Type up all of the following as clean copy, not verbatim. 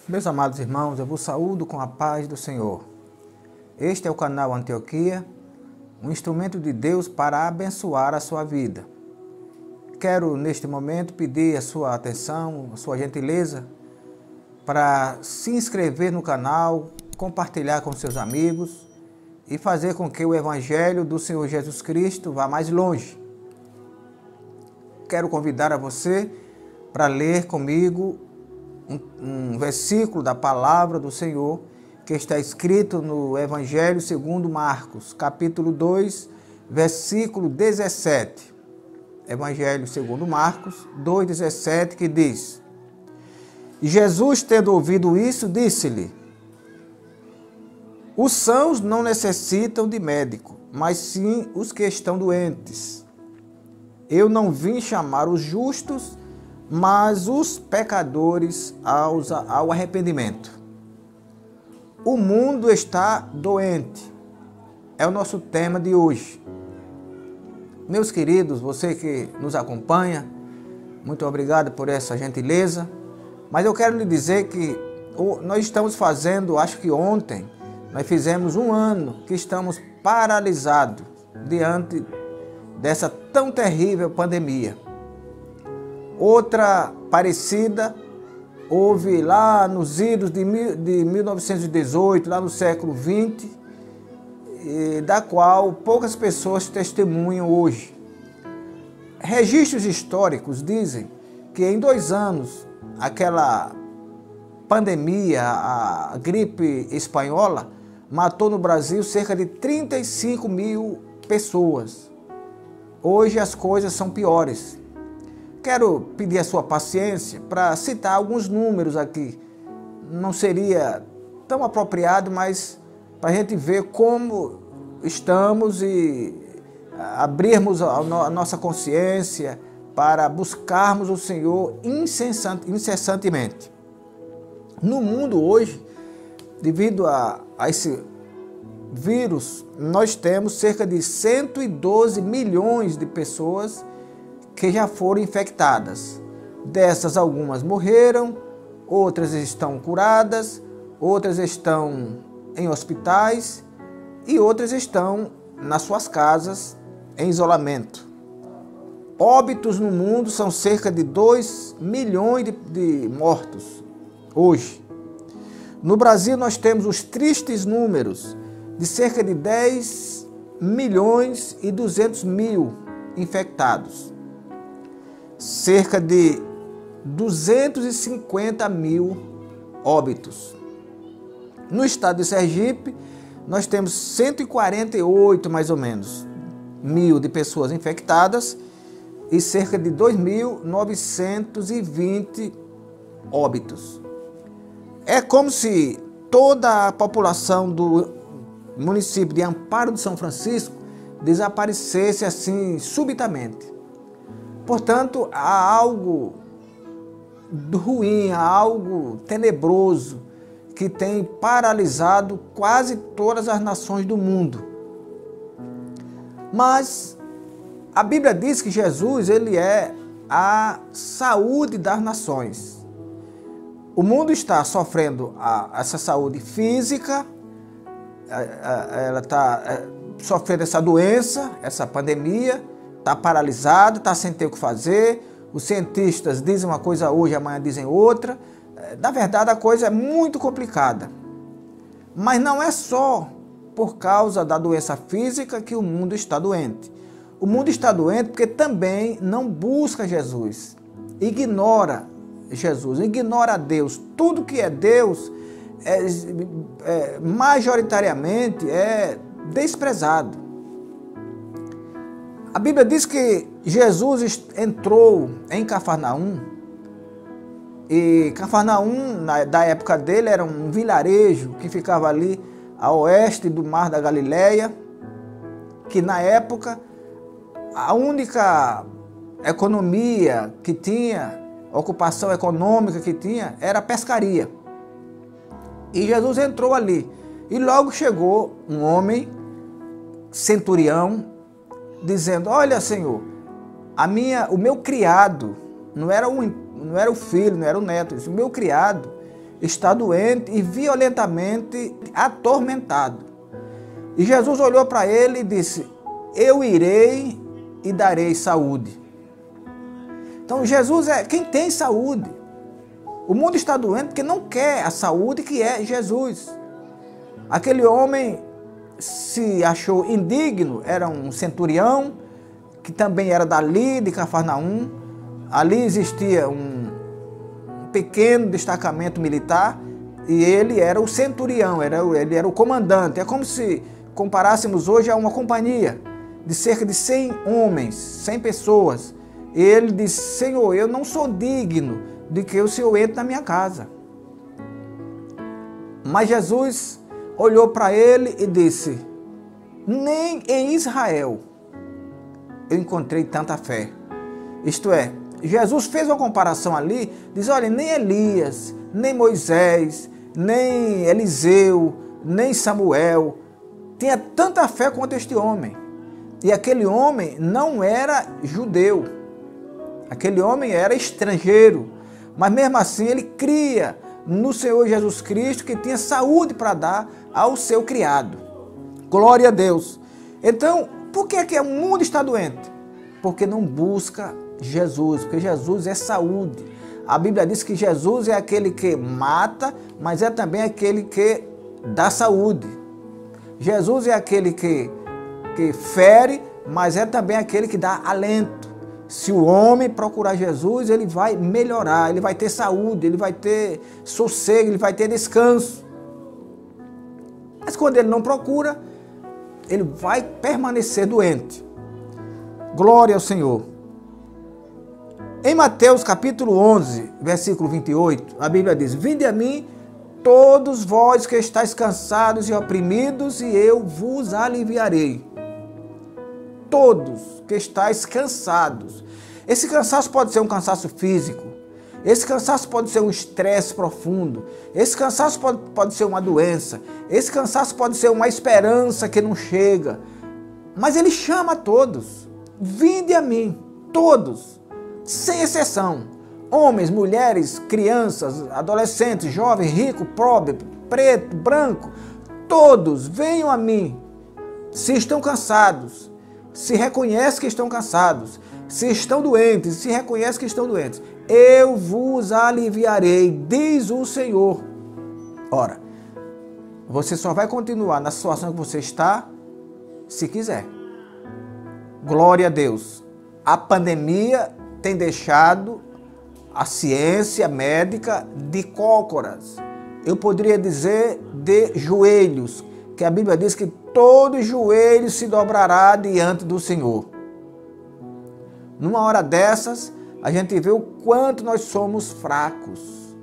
Meus amados irmãos, eu vos saúdo com a paz do Senhor. Este é o canal Antioquia, um instrumento de Deus para abençoar a sua vida. Quero, neste momento, pedir a sua atenção, a sua gentileza, para se inscrever no canal, compartilhar com seus amigos e fazer com que o Evangelho do Senhor Jesus Cristo vá mais longe. Quero convidar a você para ler comigo um versículo da palavra do Senhor que está escrito no Evangelho segundo Marcos, capítulo 2, versículo 17. Evangelho segundo Marcos 2,17, que diz: E Jesus, tendo ouvido isso, disse-lhe: Os sãos não necessitam de médico, mas sim os que estão doentes. Eu não vim chamar os justos, mas os pecadores ao arrependimento. O mundo está doente. É o nosso tema de hoje. Meus queridos, você que nos acompanha, muito obrigado por essa gentileza. Mas eu quero lhe dizer que nós estamos fazendo, acho que ontem, nós fizemos um ano que estamos paralisados diante dessa tão terrível pandemia. Outra parecida houve lá nos idos de 1918, lá no século XX, da qual poucas pessoas testemunham hoje. Registros históricos dizem que em 2 anos, aquela pandemia, a gripe espanhola, matou no Brasil cerca de 35 mil pessoas. Hoje as coisas são piores. Quero pedir a sua paciência para citar alguns números aqui. Não seria tão apropriado, mas para a gente ver como estamos e abrirmos a nossa consciência para buscarmos o Senhor incessantemente. No mundo hoje, devido a esse vírus, nós temos cerca de 112 milhões de pessoas que já foram infectadas. Dessas, algumas morreram, outras estão curadas, outras estão em hospitais e outras estão nas suas casas em isolamento. Óbitos no mundo são cerca de 2 milhões de mortos hoje. No Brasil nós temos os tristes números de cerca de 10 milhões e 200 mil infectados. Cerca de 250 mil óbitos. No estado de Sergipe, nós temos 148, mais ou menos, mil de pessoas infectadas e cerca de 2.920 óbitos. É como se toda a população do município de Amparo de São Francisco desaparecesse assim subitamente. Portanto, há algo ruim, há algo tenebroso que tem paralisado quase todas as nações do mundo. Mas a Bíblia diz que Jesus, ele é a saúde das nações. O mundo está sofrendo essa saúde física, ela está sofrendo essa doença, essa pandemia, está paralisado, está sem ter o que fazer. Os cientistas dizem uma coisa hoje, amanhã dizem outra. Na verdade, a coisa é muito complicada. Mas não é só por causa da doença física que o mundo está doente. O mundo está doente porque também não busca Jesus. Ignora Jesus, ignora Deus. Tudo que é Deus, majoritariamente, é desprezado. A Bíblia diz que Jesus entrou em Cafarnaum, e Cafarnaum, da época dele, era um vilarejo que ficava ali a oeste do Mar da Galileia, que na época a única economia que tinha, ocupação econômica que tinha, era a pescaria. E Jesus entrou ali, e logo chegou um homem, centurião, dizendo: olha, Senhor, o meu criado, não era o filho, não era o neto, o meu criado, está doente e violentamente atormentado. E Jesus olhou para ele e disse: eu irei e darei saúde. Então Jesus é quem tem saúde. O mundo está doente porque não quer a saúde que é Jesus. Aquele homem se achou indigno, era um centurião, que também era dali, de Cafarnaum. Ali existia um pequeno destacamento militar e ele era o centurião, ele era o comandante. É como se comparássemos hoje a uma companhia de cerca de 100 homens, 100 pessoas. E ele disse: Senhor, eu não sou digno de que o Senhor entre na minha casa. Mas Jesus olhou para ele e disse: nem em Israel eu encontrei tanta fé. Isto é, Jesus fez uma comparação ali, diz: olha, nem Elias, nem Moisés, nem Eliseu, nem Samuel tinha tanta fé quanto este homem. E aquele homem não era judeu, aquele homem era estrangeiro, mas mesmo assim ele cria no Senhor Jesus Cristo, que tinha saúde para dar ao seu criado. Glória a Deus. Então, por que o mundo está doente? Porque não busca Jesus, porque Jesus é saúde. A Bíblia diz que Jesus é aquele que mata, mas é também aquele que dá saúde. Jesus é aquele que fere, mas é também aquele que dá alento. Se o homem procurar Jesus, ele vai melhorar, ele vai ter saúde, ele vai ter sossego, ele vai ter descanso. Mas quando ele não procura, ele vai permanecer doente. Glória ao Senhor. Em Mateus capítulo 11, versículo 28, a Bíblia diz: vinde a mim, todos vós que estáis cansados e oprimidos, e eu vos aliviarei. Todos que estáis cansados. Esse cansaço pode ser um cansaço físico. Esse cansaço pode ser um estresse profundo. Esse cansaço pode ser uma doença. Esse cansaço pode ser uma esperança que não chega. Mas ele chama a todos. Vinde a mim, todos, sem exceção. Homens, mulheres, crianças, adolescentes, jovens, rico, pobre, preto, branco. Todos venham a mim. Se estão cansados, se reconhecem que estão cansados, se estão doentes, se reconhecem que estão doentes, eu vos aliviarei, diz o Senhor. Ora, você só vai continuar na situação que você está, se quiser. Glória a Deus. A pandemia tem deixado a ciência médica de cócoras. Eu poderia dizer de joelhos, que a Bíblia diz que todo joelho se dobrará diante do Senhor. Numa hora dessas, a gente vê o quanto nós somos fracos.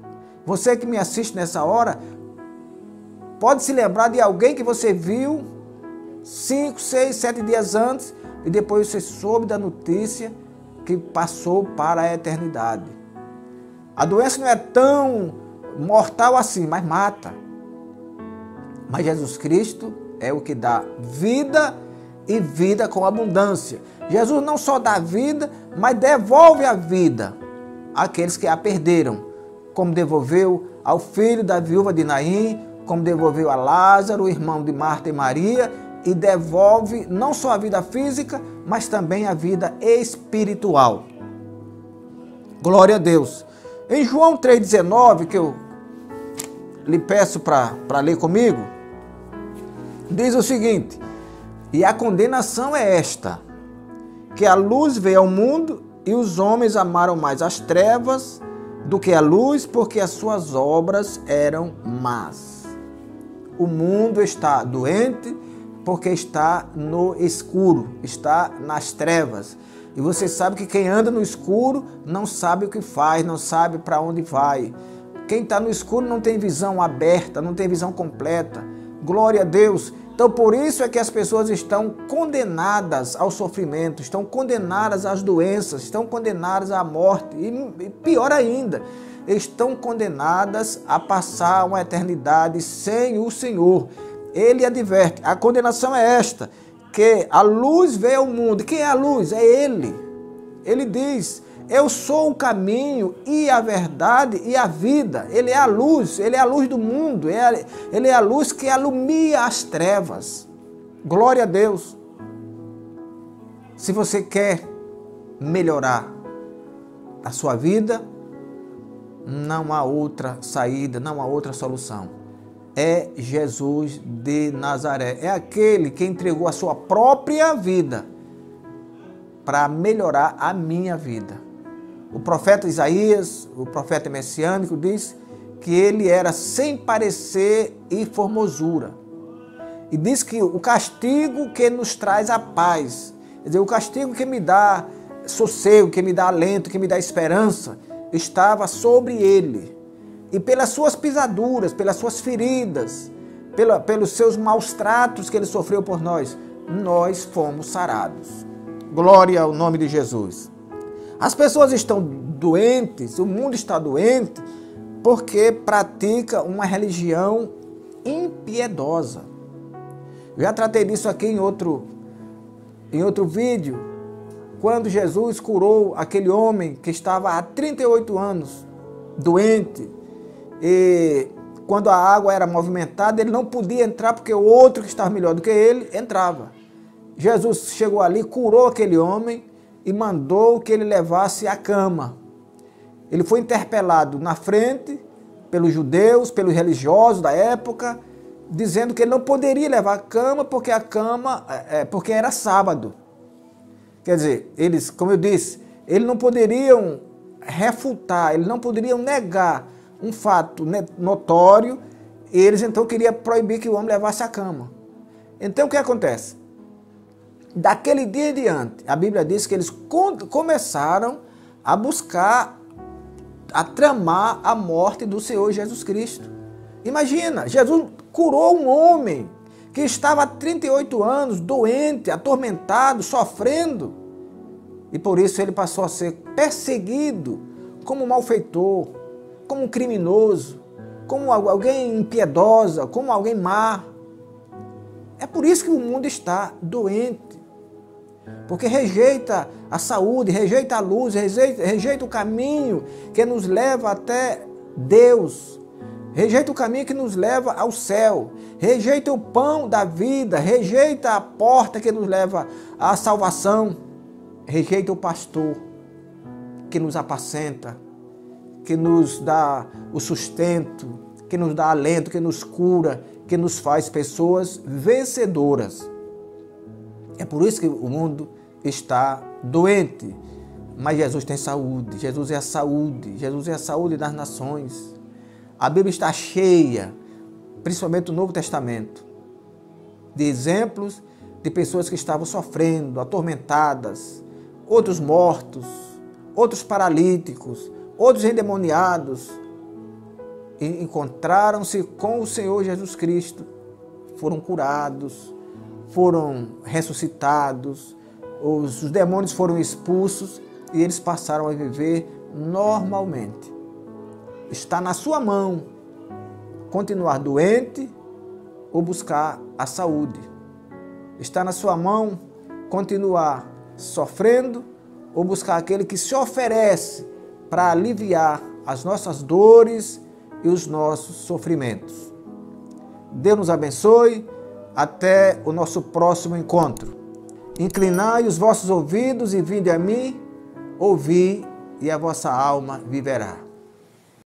Você que me assiste nessa hora, pode se lembrar de alguém que você viu 5, 6, 7 dias antes e depois você soube da notícia que passou para a eternidade. A doença não é tão mortal assim, mas mata. Mas Jesus Cristo é o que dá vida e vida com abundância. Jesus não só dá vida, mas devolve a vida àqueles que a perderam, como devolveu ao filho da viúva de Naim, como devolveu a Lázaro, irmão de Marta e Maria, e devolve não só a vida física, mas também a vida espiritual. Glória a Deus. Em João 3,19, que eu lhe peço para ler comigo, diz o seguinte: e a condenação é esta, que a luz veio ao mundo e os homens amaram mais as trevas do que a luz, porque as suas obras eram más. O mundo está doente porque está no escuro, está nas trevas. E você sabe que quem anda no escuro não sabe o que faz, não sabe para onde vai. Quem está no escuro não tem visão aberta, não tem visão completa. Glória a Deus. Então, por isso é que as pessoas estão condenadas ao sofrimento, estão condenadas às doenças, estão condenadas à morte. E pior ainda, estão condenadas a passar uma eternidade sem o Senhor. Ele adverte, a condenação é esta, que a luz veio ao mundo. Quem é a luz? É Ele. Ele diz, Eu sou o caminho e a verdade e a vida. Ele é a luz do mundo, ele é a luz que alumia as trevas. Glória a Deus. Se você quer melhorar a sua vida, não há outra saída, não há outra solução. É Jesus de Nazaré. É aquele que entregou a sua própria vida para melhorar a minha vida. O profeta Isaías, o profeta messiânico, diz que ele era sem parecer e formosura. E diz que o castigo que nos traz a paz, quer dizer, o castigo que me dá sossego, que me dá alento, que me dá esperança, estava sobre ele. E pelas suas pisaduras, pelas suas feridas, pelos seus maus tratos que ele sofreu por nós fomos sarados. Glória ao nome de Jesus. As pessoas estão doentes, o mundo está doente, porque pratica uma religião impiedosa. Já tratei disso aqui em outro vídeo, quando Jesus curou aquele homem que estava há 38 anos doente, e quando a água era movimentada, ele não podia entrar porque o outro que estava melhor do que ele entrava. Jesus chegou ali, curou aquele homem e mandou que ele levasse a cama. Ele foi interpelado na frente pelos judeus, pelos religiosos da época, dizendo que ele não poderia levar a cama porque era sábado. Quer dizer, eles, como eu disse, eles não poderiam refutar, eles não poderiam negar um fato notório, e eles então queriam proibir que o homem levasse a cama. Então o que acontece? Daquele dia em diante, a Bíblia diz que eles começaram a buscar, a tramar a morte do Senhor Jesus Cristo. Imagina, Jesus curou um homem que estava há 38 anos, doente, atormentado, sofrendo. E por isso ele passou a ser perseguido como um malfeitor, como um criminoso, como alguém impiedosa, como alguém má. É por isso que o mundo está doente. Porque rejeita a saúde, rejeita a luz, rejeita o caminho que nos leva até Deus. Rejeita o caminho que nos leva ao céu. Rejeita o pão da vida. Rejeita a porta que nos leva à salvação. Rejeita o pastor que nos apacenta, que nos dá o sustento, que nos dá alento, que nos cura, que nos faz pessoas vencedoras. É por isso que o mundo está doente. Mas Jesus tem saúde. Jesus é a saúde. Jesus é a saúde das nações. A Bíblia está cheia, principalmente no Novo Testamento, de exemplos de pessoas que estavam sofrendo, atormentadas, outros mortos, outros paralíticos, outros endemoniados, e encontraram-se com o Senhor Jesus Cristo, foram curados, foram ressuscitados, os demônios foram expulsos e eles passaram a viver normalmente. Está na sua mão continuar doente ou buscar a saúde. Está na sua mão continuar sofrendo ou buscar aquele que se oferece para aliviar as nossas dores e os nossos sofrimentos. Deus nos abençoe. Até o nosso próximo encontro. Inclinai os vossos ouvidos e vinde a mim, ouvi, e a vossa alma viverá.